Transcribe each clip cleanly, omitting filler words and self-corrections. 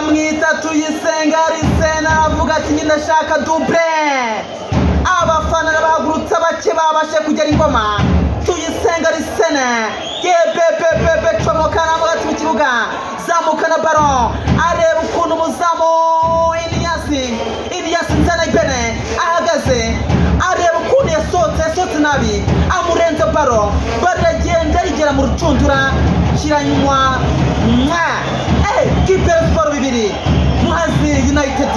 bamwita Tuyisenga Arsene aravuga ati nyine ndashaka double. Abafana bahagurutse bake babashe kugera ingoma. Tuyisenga Arsene yepepepepe comokana mu kibuga zamukana ballon areba ukuntu umuzamu Ilyas Nzanayibene ahagaze areba ukuntu yasohotse nabi amurenza ballon baragenda rigera mu rucundura kiranywa kipe Sport bibiri Muhazi United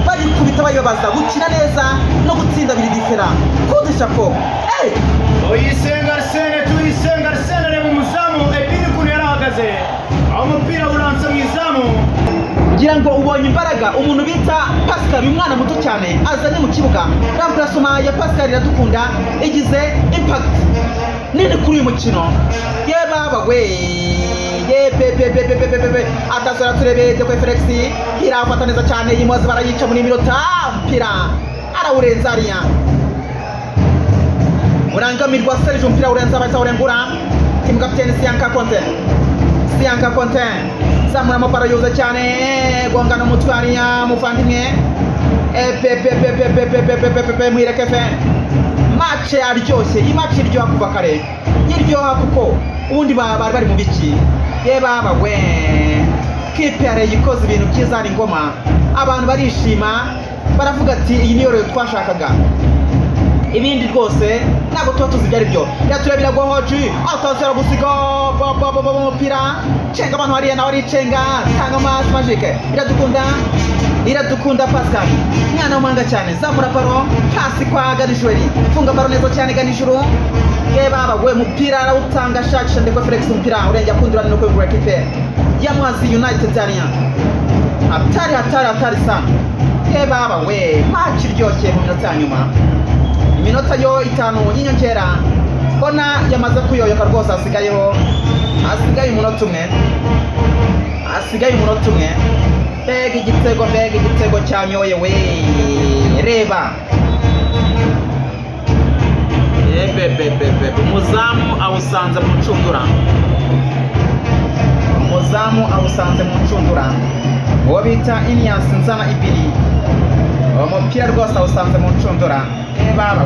bagikubita bayobaza gukina neza no gutsinda biri difera kundi chapeau. Tuyisenga Arsene reba umuzamu ebini ukuntu yarahagaze aho umupira uransa mu izamu. Ngira ngo ubonye imbaraga umuntu bita Pascal umwana muto cyane azanye mu kibuga. Remplacement ya Pascal Iradukunda igize impact nini kuri uyu mukino. Baba atasora turebe de Felix irafata neza cyane yimoze barayica muri minota mpira arawurenza ariya urangamirwa Serge umupira urenza batawurengura team captain Sianka Conte zamura amabara yoza cyane gongana umutwariya muvandimwe mwirekefe match aryoshye imatch iryoha kuva kare iryoha kuko ubundi bari mu biki baba kipe yikoze ibintu byiza ari ngoma abantu barishima baravuga ati iyi niyo rero twashakaga ibindi rwose ntabwo tuba tuzi ibyo ari byo. Yaturebera ngo hoji atazera gusiga umupira cenga abantu hariya nawe aricenga tanga amazi magique Iradukunda Pascal mwana w'umuhanga cyane zamura ballon pasi kwa Ganijuru funga ballon neza cyane Ganijuru baba mupira arawutanga shakisha ndeko Felix umupira urenge akundurana no kwegura kipe ya Muhazi United ariya hatari sana baba match iryoshye mu minota nyuma. Iminota yo 5 y'inyongera mbona yamaze kuyoyoka rwose asigaye umunota umwe mbega igitego cyanyoye reba umuzamu awusanze mu ncundura uwo bita Ilyas Nzanayibene umupira rwose awusanze mu ncundura baba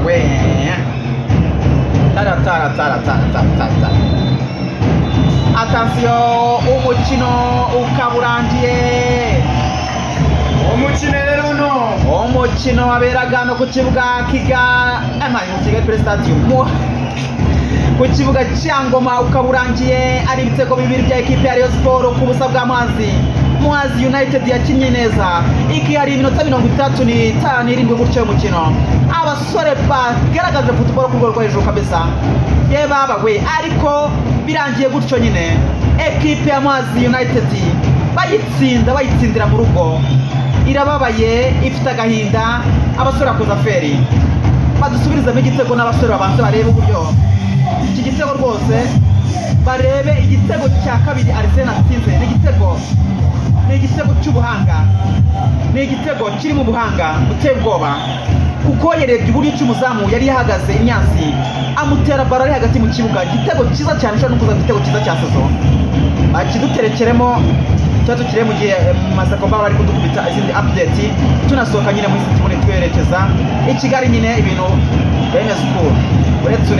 Attention umukino ukaburangiye umukino waberaga no ku kibuga Kigali Stadium ku kibuga cya Ngoma ukaburangiye ari ibitego bibiri bya ekipe ya Rayon Sport ku busa bwa Muhazi United yakinnye neza iki hari iminota 35 irindwi gutyo umukino abasore bagaragaje football ku rwego hejuru kabisa baba ariko birangiye gutyo nyine ekipe ya Muhazi United bayitsindira mu rugo irababaye ifite agahinda abasore akoza feri badusubirizamo igitego n'abasore babanza barebe uburyo iki gitego rwose barebe igitego cya kabiri Arsene atsinze ni igitego cy'ubuhanga ni igitego kiri mu buhanga buteye ubwoba kuko yarebye uburyo cy'umuzamu yari yahagaze imyansi amutera baro ari hagati mu kibuga igitego cyiza cyane cyo nukuza igitego cyiza cya saison akiduterekeremo tukire mu gihe masakomba bari kudukubita izindi update tunasohoka nyine muri twerekeza i Kigali nyine ibintu bene school uretse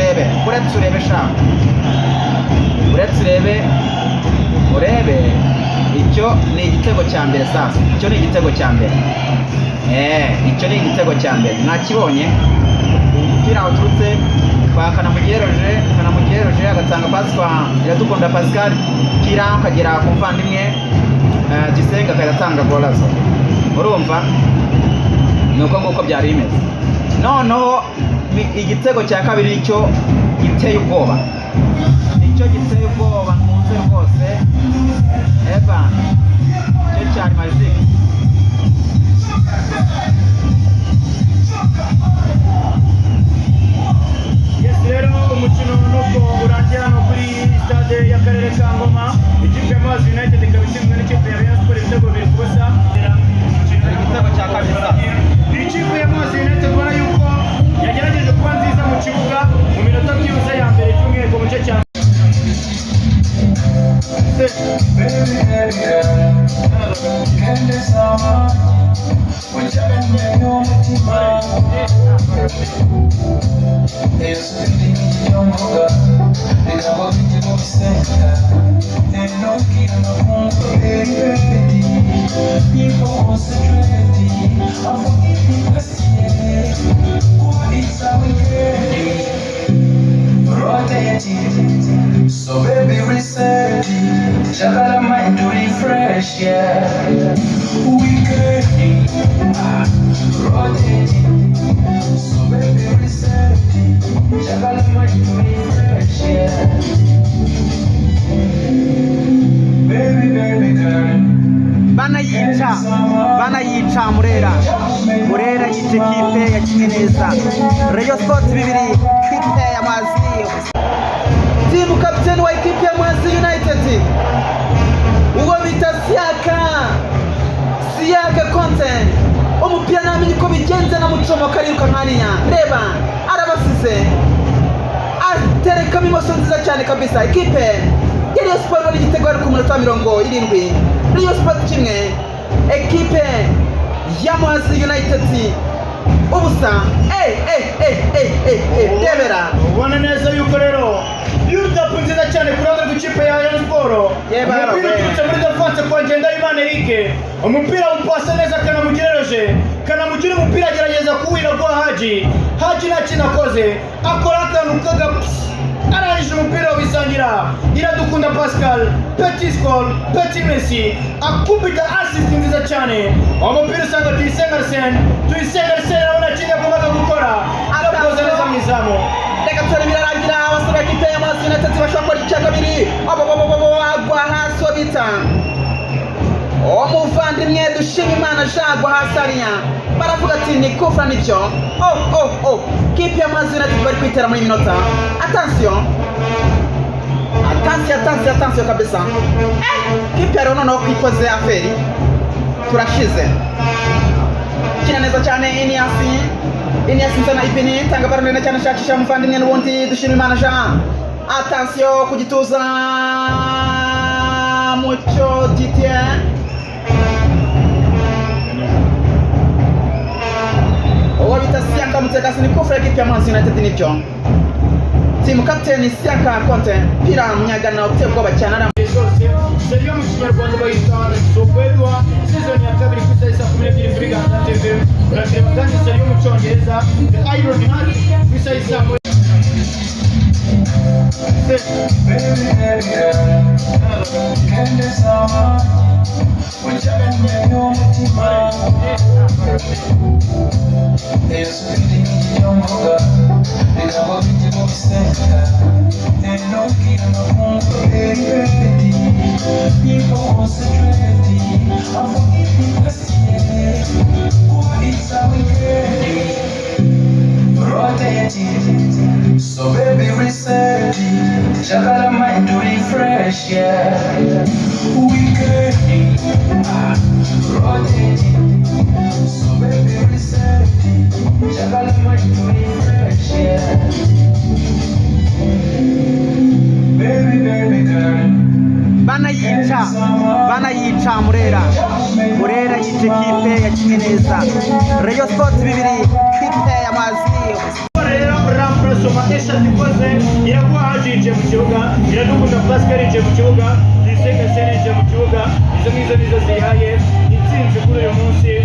urebe icyo ni igitego cya mbere sasa icyo ni igitego cya mbere mwakibonye umupira uturutse kwa Kanamugiye agatanga pasi kwa Iradukunda Pascal kira ukagera ku muvandimwe Gisenga akagatanga golazo urumva nuko nguko byari bimeze noneho igitego cya kabiri cyo giteye ubwoba nkunze rwose cyo cyari magique rero umukino nuko urangira no kuri stade y'akarere ka Ngoma ikipe ya Muhazi United ikaba itsinzwe n'ikipe ya Rayon Sport ibitego 2-0 igitego cya kabiri ikipe ya Muhazi United ubona yuko yagerageje kuba nziza mu kibuga mu minota byose ya mbere cy'umwihariko mu gice cya So baby reset it, shakala mind to refresh, yeah. We get it, rotate it. So baby reset it, shakala mind to refresh, yeah. Baby girl. banayica Murera yica kipe ya kimwe neza. Rayon Sports 2 kipe ya Mwazi. Timu captain wa kipe ya Mwazi United uwo bita Siaka Content umupira namenye ko bigenze na Mucomo kariruka nkaninya reba arabasize atereka mimoso nziza cyane kabisa. Ikipe ya Rayon Sports bari igitego ari ku munota 70. Rayon Sports kimwe ekipe ya Mwazi United ubusa. Debera ubona neza yuko rero build-up nziza cyane ku ruhande rw'ikipe ya Rayon Sports. Umupira uturutse muri defense kwa Ngendahimana Eric, umupira upasa neza Kanamugire umupira agerageza kuwira kwa Haji nta kintu akoze, akora akantu arangije umupira wisangira Iradukunda Pascal, Petit Skol, Petit Messi akubita assist nziza cyane. Umupira usanga Tuyisenga Arsene abona kintu agomba gukora agakoza neza mu izamu. Reka tore birarangira abasore b'ikipe ya Mwazi United bashobora gukora icya kabiri. Agwa hasi bita umuvandimwe Dushimimana Jagwa hasi ariya baravuga ati ni kufra nibyo. Kipe ya Mwazi United bari kwitera muri minota. Attention kabisa. Kipe ya Rono kwikoze aferi turashize kina neza cyane. Iniasi nzana ipini tanga baro neza cyane shakisha umuvandimwe n'ubundi Dushimimana Jean. Attention kugituza Mucyo Didier uwo bita Siaka Mutekasi ni kufra ekipe ya Mwazi United nibyo. Team captain Siaka Content pira munyagana utegwa bacana Seriyo mu Kinyarwanda bayita Sopedwa season ya kabiri ku isaha 12 kuri Ganda TV. Urashobora kandi seriyo mu Cyongereza The Iron Heart ku isaha So baby reset it, shakala mind to refresh, yeah. We get it, rotate it. So baby reset it, shakala mind to refresh, yeah. Baby girl. Banayica Murera yica kipe ya kimwe neza. Rayon Sports 2 kipe ya Mwazi. Ramprasoma eshatu ikoze iraguha Haji yinjiye mu kibuga, Iradukunda Pascal yinjiye mu kibuga, Tuyisenga Arsene yinjiye mu kibuga. Izo nizo zihaye intsinzi kuri uyu munsi.